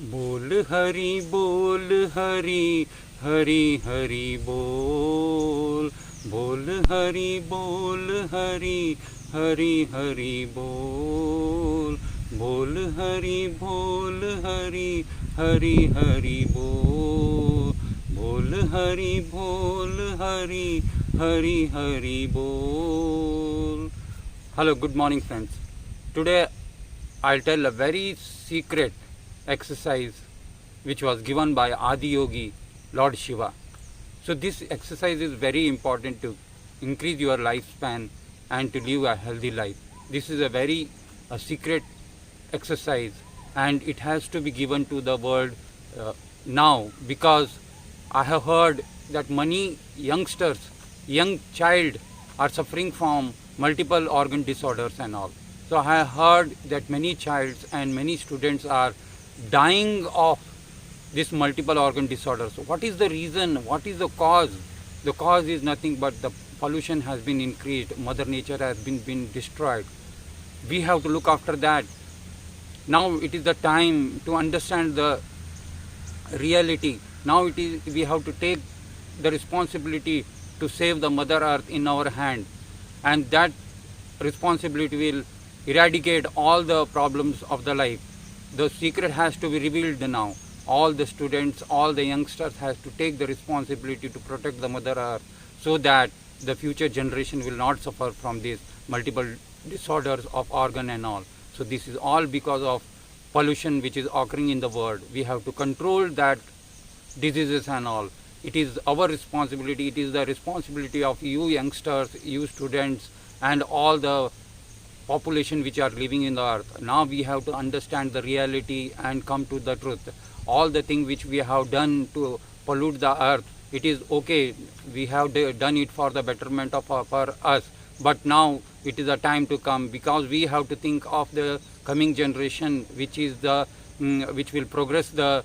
बोल हरि बोल हरि हरि हरि बोल बोल हरि बोल हरि हरि हरि बोल बोल हरि बोल हरि हरि हरि बोल बोल हरि बोल हरि हरि हरि बोल. Hello, good morning friends. Today I'll tell a very secret exercise which was given by Adi Yogi, Lord Shiva. So this exercise is very important to increase your lifespan and to live a healthy life. This is a very secret exercise, and it has to be given to the world now, because I have heard that many youngsters, young child are suffering from multiple organ disorders and all. So I have heard that many childs and many students are dying of this multiple organ disorders. So what is the reason? What is the cause? The cause is nothing but the pollution has been increased. Mother Nature has been destroyed. We have to look after that. Now it is the time to understand the reality. Now we have to take the responsibility to save the Mother Earth in our hand, and that responsibility will eradicate all the problems of the life. The secret has to be revealed now. All the students, all the youngsters has to take the responsibility to protect the Mother Earth, so that the future generation will not suffer from these multiple disorders of organ and all. So this is all because of pollution which is occurring in the world. We have to control that diseases and all. It is our responsibility. It is the responsibility of you youngsters, you students, and all the population which are living in the earth. Now we have to understand the reality and come to the truth. All the things which we have done to pollute the earth, it is okay. We have done it for the betterment of for us. But now it is a time to come, because we have to think of the coming generation, which is the which will progress the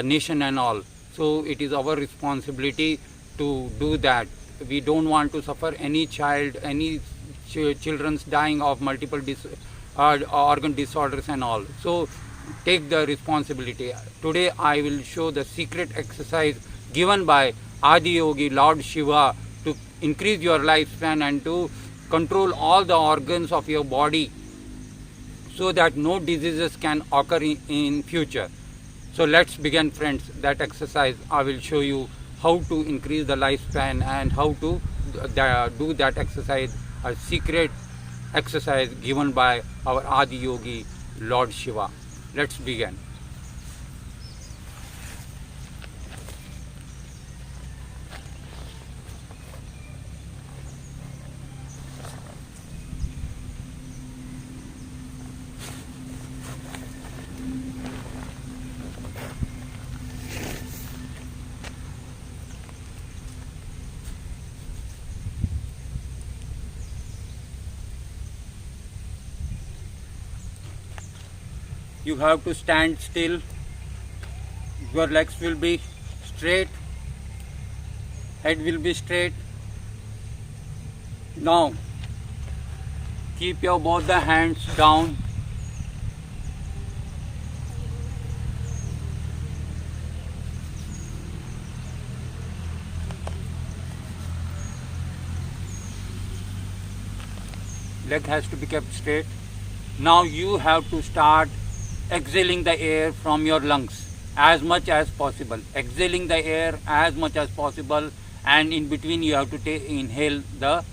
nation and all. So it is our responsibility to do that. We don't want to suffer any child, any children's dying of multiple organ disorders and all. So take the responsibility. Today I will show the secret exercise given by Adi Yogi, Lord Shiva, to increase your lifespan and to control all the organs of your body, so that no diseases can occur in future. So let's begin, friends, that exercise. I will show you how to increase the lifespan and how to do that exercise, a secret exercise given by our Adi Yogi, Lord Shiva. Let's begin. You have to stand still. Your legs will be straight, head will be straight. Now keep your both the hands down. Leg has to be kept straight. Now you have to start exhaling the air from your lungs as much as possible. Exhaling the air as much as possible, and in between you have to inhale the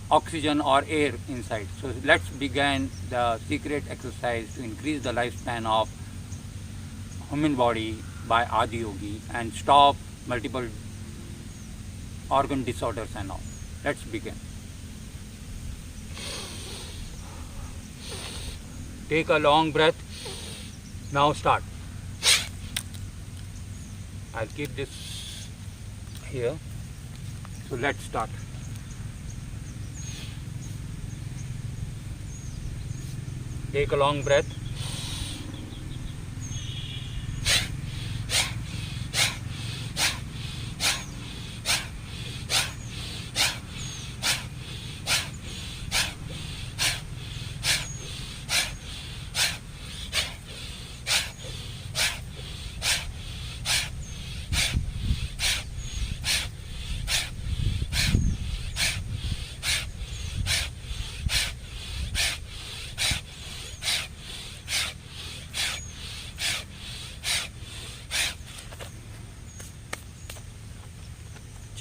oxygen or air inside. So let's begin the secret exercise to increase the lifespan of human body by Adi Yogi and stop multiple organ disorders and all. Let's begin. Take a long breath. Now start. I'll keep this here. So let's start. Take a long breath.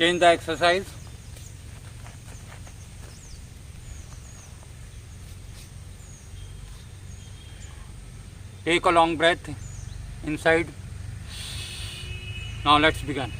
Change the exercise. Take a long breath inside. Now let's begin.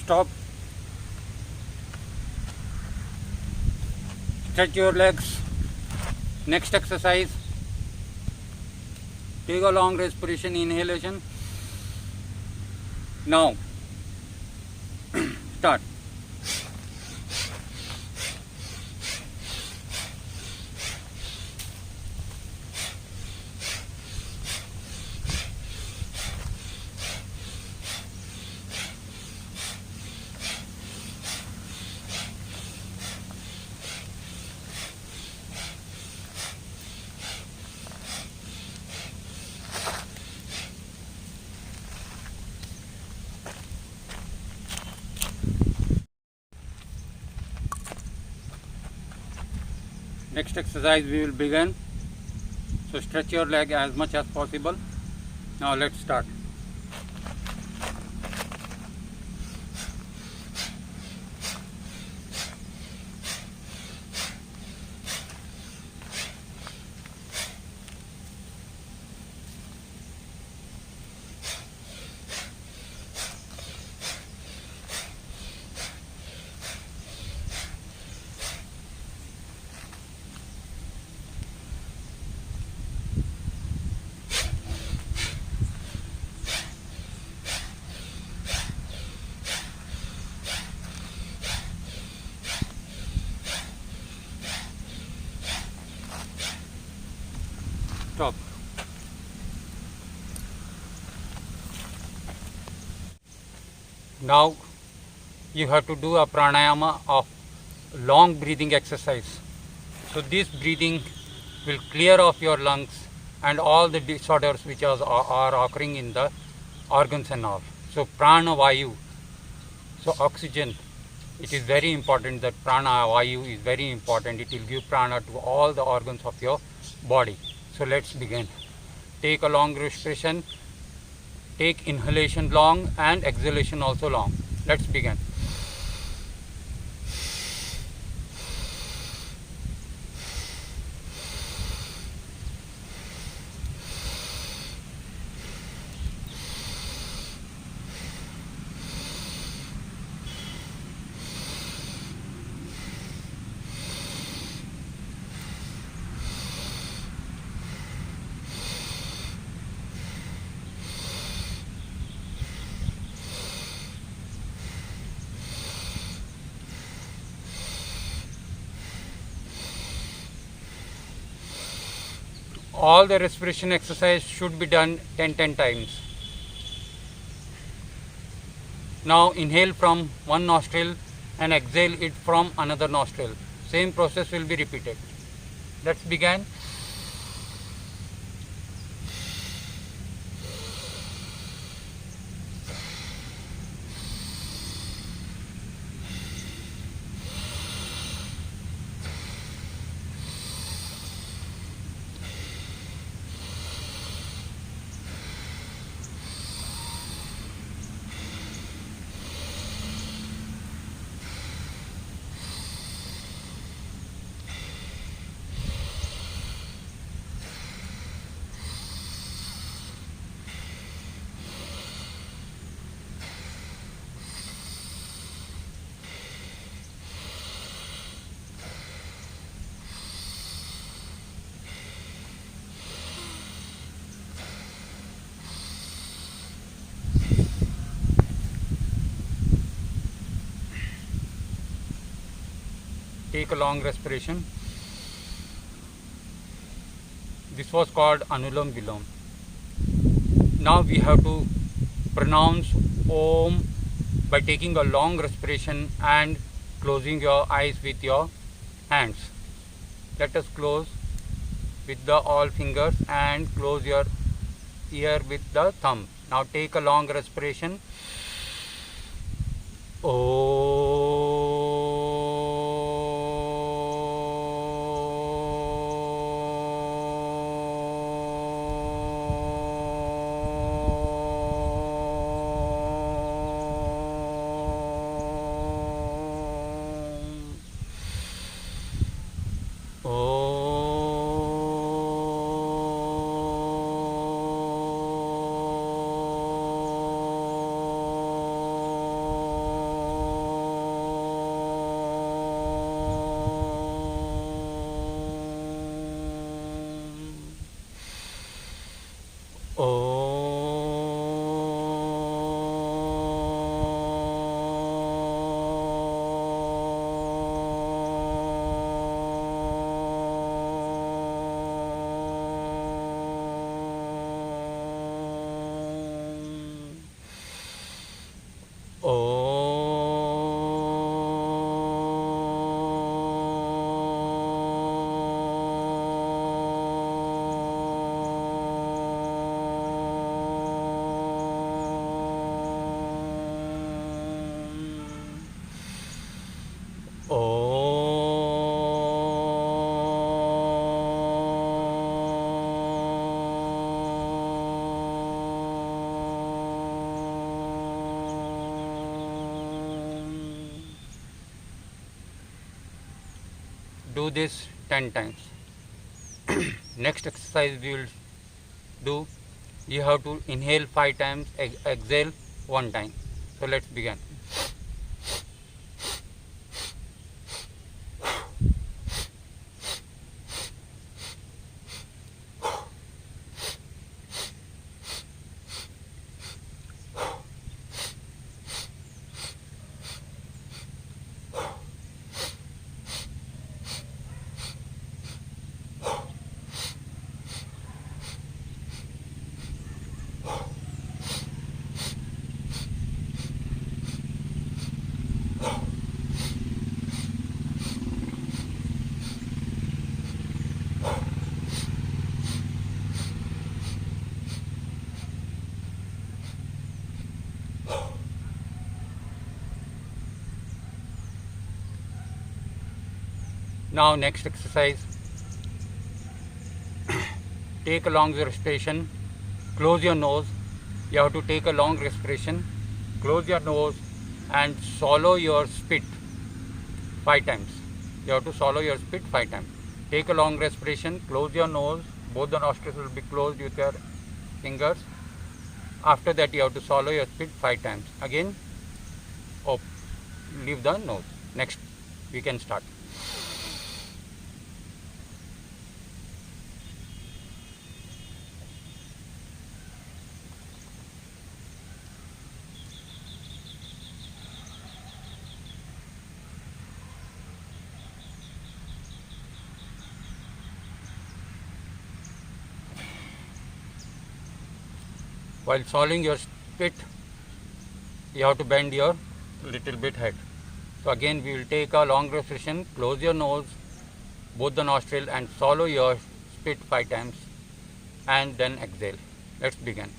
Stop. Stretch your legs. Next exercise. Take a long respiration, inhalation. Now, start. Next exercise we will begin. So stretch your leg as much as possible. Now let's start. Stop. Now you have to do a pranayama of long breathing exercise. So this breathing will clear off your lungs and all the disorders which are occurring in the organs and all. So prana vayu, so oxygen, it is very important that prana vayu is very important. It will give prana to all the organs of your body. So let's begin. Take a long respiration. Take inhalation long and exhalation also long. Let's begin. All the respiration exercise should be done 10 times. Now inhale from one nostril and exhale it from another nostril. Same process will be repeated. Let's begin. take a long respiration. This was called Anulam Vilom. Now we have to pronounce Om by taking a long respiration and closing your eyes with your hands. Let us close with the all fingers and close your ear with the thumb. Now take a long respiration. Do this 10 times. Next exercise we will do, you have to inhale 5 times, exhale 1 time. So let's begin. Now next exercise, take a long respiration, close your nose. You have to take a long respiration, close your nose and swallow your spit 5 times. You have to swallow your spit 5 times. Take a long respiration, close your nose, both the nostrils will be closed with your fingers. After that you have to swallow your spit 5 times. Again, leave the nose. Next, we can start. While swallowing your spit, you have to bend your little bit head. So again we will take a long respiration, close your nose, both the nostril and swallow your spit 5 times and then exhale. Let's begin.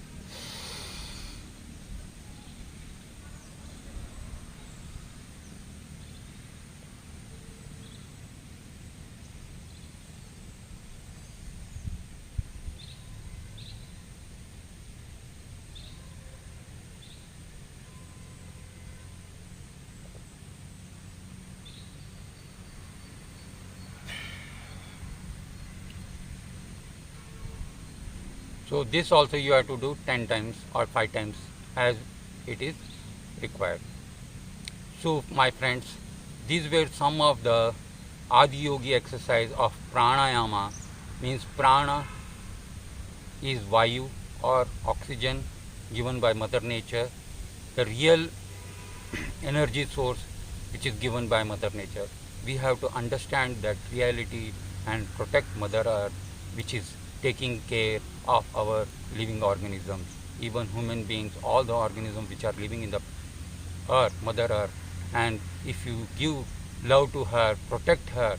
So this also you have to do 10 times or 5 times as it is required. So my friends, these were some of the Adi Yogi exercise of pranayama. Means prana is vayu or oxygen given by Mother Nature, the real energy source which is given by Mother Nature. we have to understand that reality and protect Mother Earth, which is taking care of our living organisms, even human beings, all the organisms which are living in the earth, Mother Earth. And if you give love to her, protect her,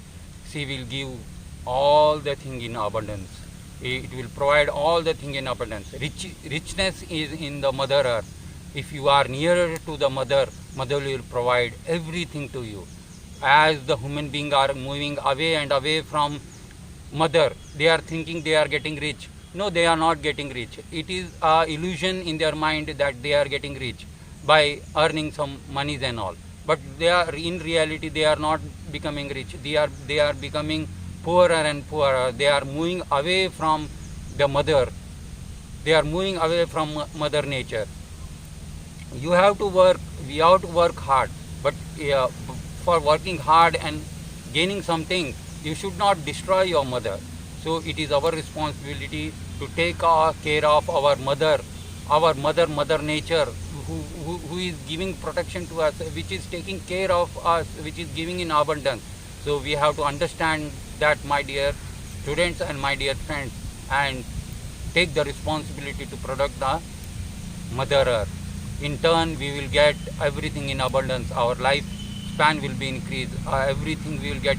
she will give all the thing in abundance. It will provide all the thing in abundance. Richness is in the Mother Earth. If you are nearer to the Mother will provide everything to you. As the human beings are moving away and away from Mother, they are thinking they are getting rich. No, they are not getting rich. It is an illusion in their mind that they are getting rich by earning some monies and all. But they are, in reality, they are not becoming rich. They are becoming poorer and poorer. They are moving away from the Mother. They are moving away from Mother Nature. You have to work. We have to work hard. But for working hard and gaining something, you should not destroy your Mother. So it is our responsibility to take care of our Mother, Mother Nature, who is giving protection to us, which is taking care of us, which is giving in abundance. So we have to understand that, my dear students and my dear friends, and take the responsibility to protect the Mother Earth. In turn, we will get everything in abundance. Our life span will be increased. Everything we will get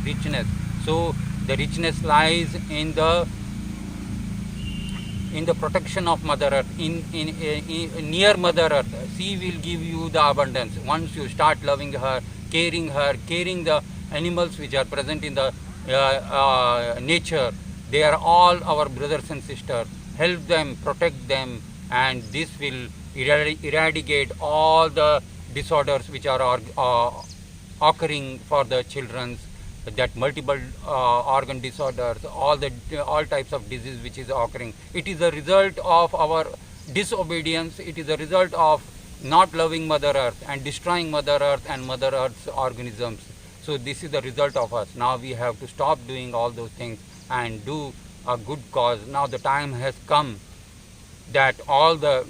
richness. So the richness lies in the protection of Mother Earth, in near Mother Earth. She will give you the abundance. Once you start loving her, caring the animals which are present in the nature, they are all our brothers and sisters. Help them, protect them, and this will eradicate all the disorders which are occurring for the children, that multiple organ disorders, all types of disease which is occurring. It is a result of our disobedience. It is a result of not loving Mother Earth and destroying Mother Earth and Mother Earth's organisms. So this is the result of us. Now we have to stop doing all those things and do a good cause. Now the time has come that all the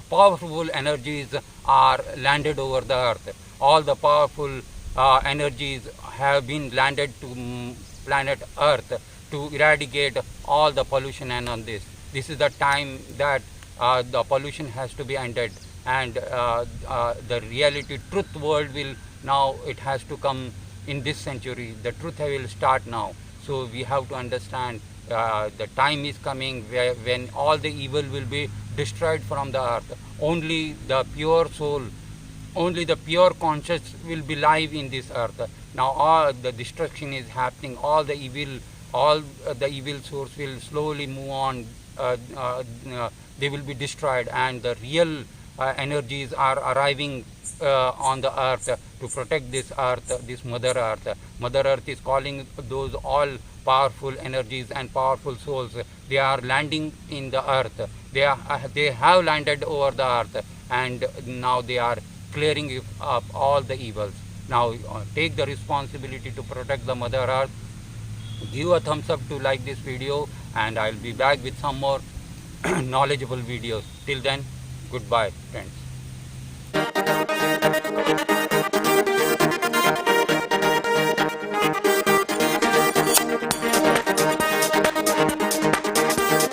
powerful energies are landed over the earth. All the powerful energies have been landed to planet Earth to eradicate all the pollution and on this. This is the time that the pollution has to be ended, and the reality truth world will now, it has to come in this century. The truth will start now. So we have to understand the time is coming when all the evil will be destroyed from the earth. Only the pure soul, only the pure conscious will be live in this earth. Now all the destruction is happening. All the evil source will slowly move on. They will be destroyed, and the real energies are arriving on the earth to protect this earth, this Mother Earth. Mother Earth is calling those all powerful energies and powerful souls. They are landing in the earth. They have landed over the earth, and now they are clearing up all the evils. Now take the responsibility to protect the Mother Earth. Give a thumbs up to like this video, and I'll be back with some more knowledgeable videos. Till then, goodbye, friends.